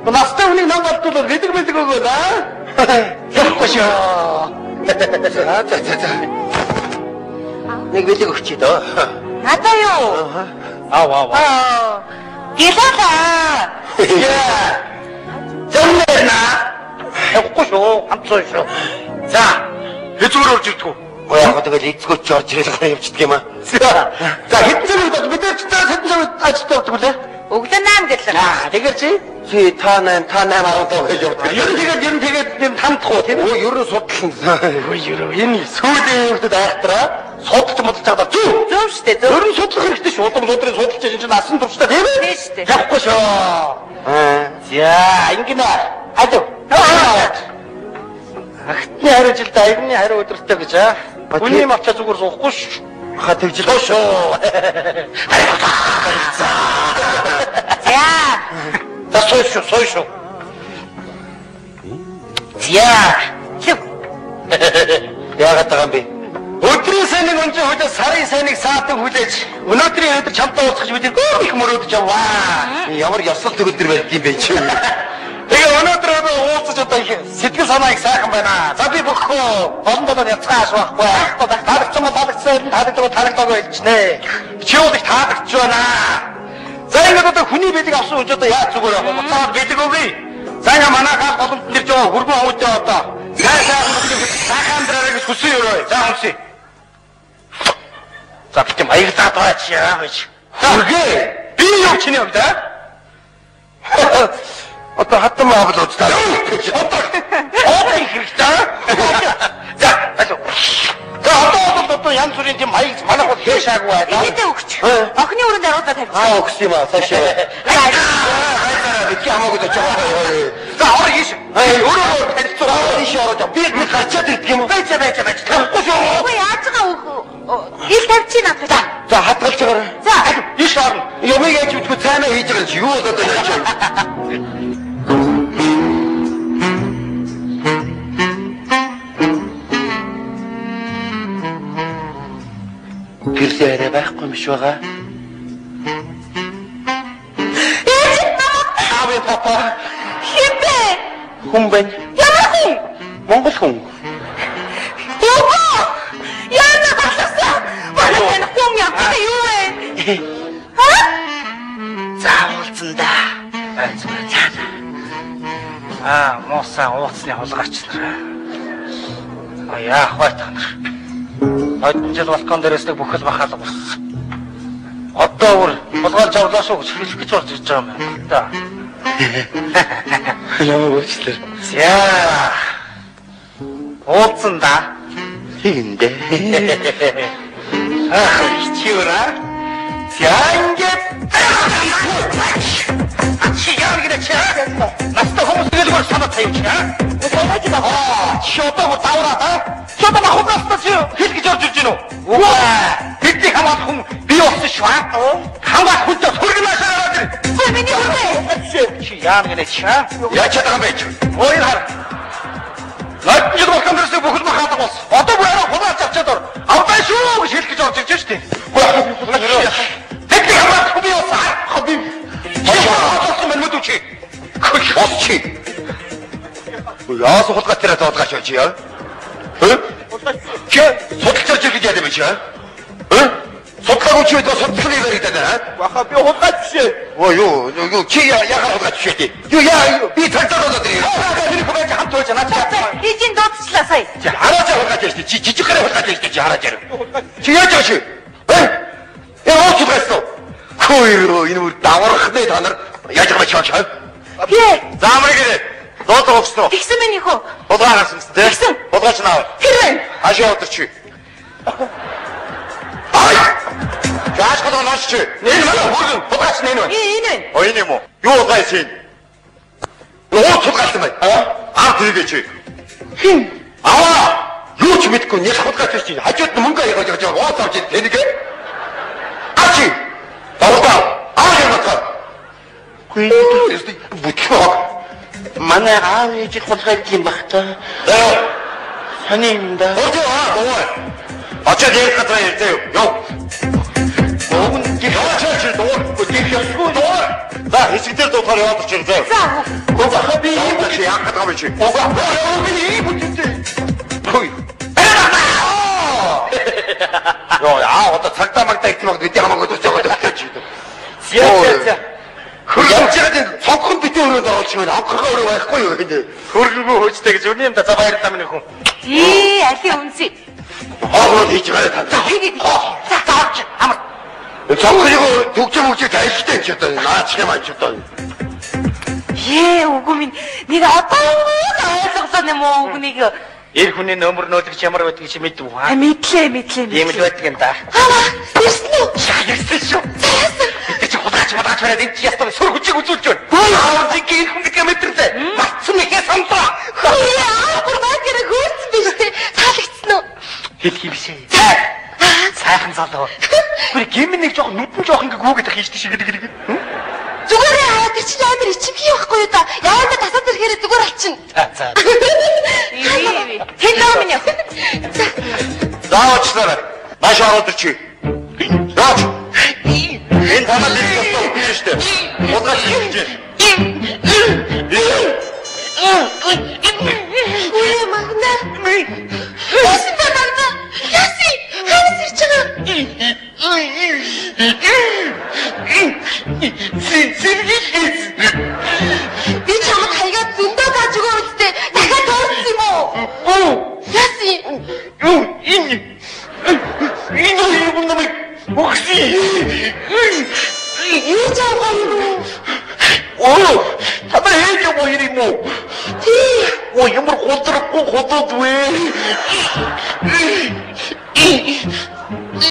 Настай хүний нам болтол гэдэг өгөө да. Яахгүй шүү. За. Нэг бэлэг өгчий дөө. Надаа юу? Аа. Гэлээ. Яа. Зэмнэрнэ. Яахгүй шүү. Хамцоо шүү. За. Хэзүүр орж ирдэг үү? Яг тэгэл эцгөөч орж ирэл явчихдаг юм аа. За хэдэн цаг удаа бид нар хэдэн цаг ажилтаа явдаг үлээ? Өглөө 8 гэлээ. Тэгэхээр чи та 8 15 гэж явдаг. Ер нь тэгээд юм хамтах уу тийм үү? Ер нь судлаа. Энэ сүүлийн хүмүүсд айхтраа судалж модалж чадаа. Зөв штэ зөв. Ер нь судлах хэрэгтэй шүү. Удам өдрийн судалж чинь насан туршдаа тийм үү? Тийм штэ. Яахгүй шүү. За ингэнэ. Алуу. Ахтны хариу жилд аягны хариу өдөртэй гэж аа. Хүний мавчаа зүгээр суухгүй шүү. Ха тэгж л шүү. За сойшо. Яагаад байгаа юм бэ? Өдрийн сайныг өнжин хүлээж сарын сайныг саатан хүлээж өнөөдрийн өдөр чамтай уулзах бид их мөрөөдөж аваа. Ямар ёслол төгөлдөр байд юм бэ чи? Тэгээ өнөөдөр уулзаж одоо их сэтгэл санаа их сайхан байна. За би бөхөө болон яцгааш байхгүй. Таалагдсан хэлчихнэ. Чи бол их таалагдж байна. За ингээд одоо хүний бэлэг авсан хүч одоо яаж зүгээр авах вэ? Цаад бэлэг өгье. За ингээ манайхаа голомт нэрж байгаа хөргөн хөвтэй одоо. Сайхан драа гэж хүсэн юу вэ? За хүсье. За би тийм аягдаад байгаа чи яа гэж. Хүргээ. Би юу чиний юм да? Одоо хатан маавал уцтаа. Одоо хэрэгтэй. За алуу. За одоо янз бүрийн тийм маяг манайх бол хийшаагүй байна. Эдээ өгч. Охины өрөөнд аруулаа тавьчих. Өгс юм аа цаашаа. Би хамаагүй ч жаа. За ороо хийш. Өөрөө танилцуулаа ийш ороо. Би гарчаад ирдэг юм уу? Байж. Үгүй яаж байгаа ил тавьчих надад. За хатгалж байгаа. За ийш орно. Юмыг яаж үтгэв цаанаа хийж байгаа чи юу болоод байна чи? Гэрлээ арай байхгүй юм шиг байгаа. Аавын папа. хинбэ? Хүн байна. Ямар хүн? Монгол хүн. Яна батласан. Манай хүн яах юу вэ? Заавалцсан да. Муусан ууцны хулгайч нар. Яах вэ та нар? Одон жил балкон дээрээс нэг бүхэл бахаалга болсон. Одоо бүр хулгайлж авлаа шүү гэж хэлэх гэж болж ирж байгаа юм да. Ямар уучлаар. За. Ууцсан да. Хиндэ. Чиура. Зянгэт. Чи яар гэж чаа. Наста хүмүүс тэгэл гол санаа тавьчих аа. Чи одоо таураа. Чото махугаас чи хэл гэж орж ирж гинөө. Бидний хамаат хүн би болсон шүү аа. Хамаат хүнтэй хүргэнэ шаараад. Ой миний хүрээ. Чи яар гэж чаа. Яа чадах юм бэ чи? Ой хар. Лайт жил болкондэрс бүхэл махаад болсон. Одоо бүр арай хулгайч авчаад ор. Авдаа шүү гэж хэлэх гэж орж ирж штэ. Бидний хамаат хүн би болсон. Би. Яасан мэн мэдүү чи. Бос чи. Яасан хулгайч тэрэ тоодгаач чи яа. Чи судалж ирж яадаг юм чи аа? Судлаагүй чи судалгыг баригдаад аа? Баха би хулгайч биш ээ. Оо юу чи яагаад хулгайч биш ээ? Юу би цагдаа болоод ирээ. Тэр хүмүүс хамт байж надад. Эжин дуудчлаа сая. Чи хараач хулгайч биш чи жижиг гараа хулгайч биш чи хараач яа. Чи яаж байгаа чи? Ууч гайсуу. Хөөе энэ бүр давархны та нар яаж байгаа чи аа? Би. Заамай гээ. Доод өгснөө. Тэгсэн мэн ихөө. Хулгайгаас юм тест. Хулгайч наа. Тэр байна. Ашаа өдөрчи. Ай! Яаж гадаа наач чи? Энэ манай хурдан хулгайч нэ нэ. Энэ. Ой энэ юм уу? Юу хулгайч юм? Нөө хулгайч юм аа? Тэгээ чи. Хин. Юу ч мэдгүй нэг хулгайч чи. Хажууд нь мөнгө яагаад явж байгаа. Ууц авч тэнэг. Ачи. Даваа. Яагаад? Хөөе бүтхөө. Манай аав ээж хулгайч юм бах та. Сони юм да. Очоод ярих гэдэг юм. Яв. Огн гихаач чи дуу. Гихаач дуу. За хэсэг дээр дуутахаар яваад очив заа. За. Уга би ийм чи яах гэдэг юм чи. Уга би ийм үстэй. Хөөе. Йоо яа одоо цагтаа магтаа их mag гэдэг хамаагүй дуусаад өгч чи. За. Хөргөж яагаад цонхон битээ өрөөнд оруулж байна. Авхаргаа өрөө байхгүй юу гэдэг. Хөргөгөө хөөжтэй гэж үнэ юм да. За баяр та минь хүн. Али үнсээ. Хоолой хийж байгаа та. За хийгээд. За таач. Амар. Цонхыг төгжмөж тайлхтай ч одоо наач юм ач одоо. Үгүй минь нэг одоо ойлгосон юм уу үгнийг. Эр хүний нөмөр нөлөгч ямар байдгийг чи мэдв үү? Мэдлээ. Тийм л байдаг юм да. Ирсэн үү? Ирсэн шүү. Бид чи худаач бараад энэ ястаа сургуучиг үзүүлж байна. Аавч ир хүн километрлээ. Мацсан ихэ самтаа. Бүр баакэр хөөцсөн биш үү? Таалагдсан уу? Хэлхий биш ээ. Сайхан залуу. Бүр гимн нэг жоох нүдэн жоох ингээ гүгээд ах хийжтэй шиг гэдэг. Зүгээр яа тэр чинь амар ичимхий байхгүй юу да? Яагаад тасаад ирэхээр зүгээр алчин. За. Хэн наа минь яах? Заавчлаарай. Маш ороод ирчи. Заач. Энэ танаа дэвсгэж өгч штэ. Удаас хийж. Үе магна. Яси магна. Яси. Ханас ирж байгаа. Би чамд хаягаад зөндөө тааж өгөө үстэй. Дахиад тоорсон юм уу? Яси. Энэ юм намайг бокси. Яаж авах юм? Табар хийж явах юм уу? Тий. Ямар годрахгүй ходод вэ?